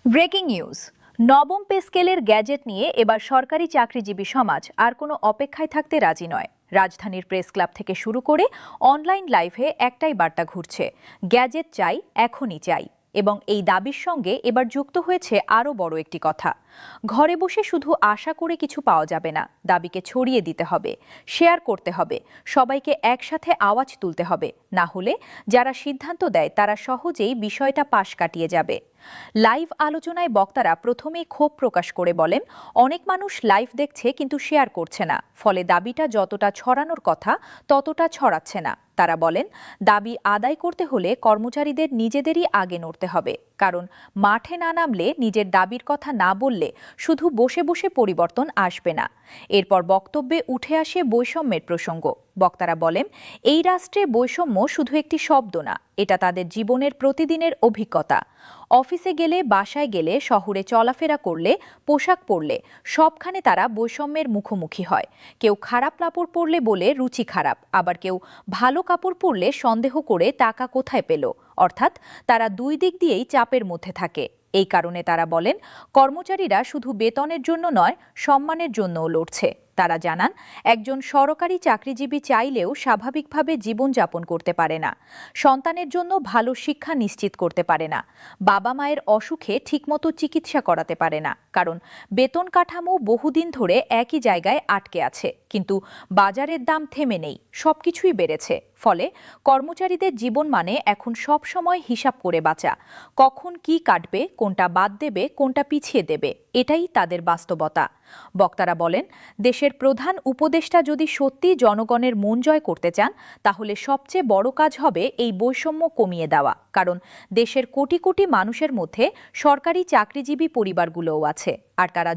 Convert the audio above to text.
Breaking news. নবম pay স্কেলের gadget নিয়ে এবার সরকারি চাকরিজীবী সমাজ আর কোনো অপেক্ষায় থাকতে রাজি নয়। রাজধানীর প্রেস ক্লাব থেকে শুরু করে অনলাইন লাইভে একটাই বার্তা ঘুরছে, গ্যাজেট চাই, এখনই চাই। এবং এই দাবির সঙ্গে এবার যুক্ত হয়েছে আরও বড় একটি কথা। ঘরে বসে শুধু আশা করে কিছু পাওয়া যাবে না, দাবিকে ছড়িয়ে দিতে হবে, শেয়ার করতে হবে, সবাইকে একসাথে আওয়াজ তুলতে হবে। না হলে যারা সিদ্ধান্ত দেয় তারা সহজেই বিষয়টা পাশ কাটিয়ে যাবে। লাইভ আলোচনায় বক্তারা প্রথমেই ক্ষোভ প্রকাশ করে বলেন, অনেক মানুষ লাইভ দেখছে কিন্তু শেয়ার করছে না, ফলে দাবিটা যতটা ছড়ানোর কথা ততটা ছড়াচ্ছে না। তারা বলেন, দাবি আদায় করতে হলে কর্মচারীদের নিজেদেরই আগে নড়তে হবে, কারণ মাঠে না নামলে, নিজের দাবির কথা না বললে শুধু বসে বসে পরিবর্তন আসবে না। এরপর বক্তব্যে উঠে আসে বৈষম্যের প্রসঙ্গ। বক্তারা বলেন, এই রাষ্ট্রে বৈষম্য শুধু একটি শব্দ না, এটা তাদের জীবনের প্রতিদিনের অভিজ্ঞতা। অফিসে গেলে, বাসায় গেলে, শহরে চলাফেরা করলে, পোশাক পরলে, সবখানে তারা বৈষম্যের মুখোমুখি হয়। কেউ খারাপ কাপড় পরলে বলে রুচি খারাপ, আবার কেউ ভালো কাপড় পরলে সন্দেহ করে টাকা কোথায় পেল। অর্থাৎ তারা দুই দিক দিয়েই চাপের মধ্যে থাকে। এই কারণে তারা বলেন, কর্মচারীরা শুধু বেতনের জন্য নয়, সম্মানের জন্যও লড়ছে। তারা জানান, একজন সরকারি চাকরিজীবী চাইলেও স্বাভাবিকভাবে জীবনযাপন করতে পারে না, সন্তানের জন্য ভালো শিক্ষা নিশ্চিত করতে পারে না, বাবা মায়ের অসুখে ঠিকমতো চিকিৎসা করাতে পারে না, কারণ বেতন কাঠামো বহুদিন ধরে একই জায়গায় আটকে আছে। কিন্তু বাজারের দাম থেমে নেই, সবকিছুই বেড়েছে। ফলে কর্মচারীদের জীবন মানে এখন সব সময় হিসাব করে বাঁচা, কখন কি কাটবে, কোনটা বাদ দেবে, কোনটা পিছিয়ে দেবে, এটাই তাদের বাস্তবতা। বক্তারা বলেন, দেশের প্রধান উপদেষ্টা যদি সত্যি জনগণের মন জয় করতে চান, তাহলে সবচেয়ে বড় কাজ হবে এই বৈষম্য কমিয়ে দেওয়া। কারণ দেশের কোটি কোটি মানুষের মধ্যে সরকারি চাকরিজীবী পরিবারগুলোও আছে, আর তারা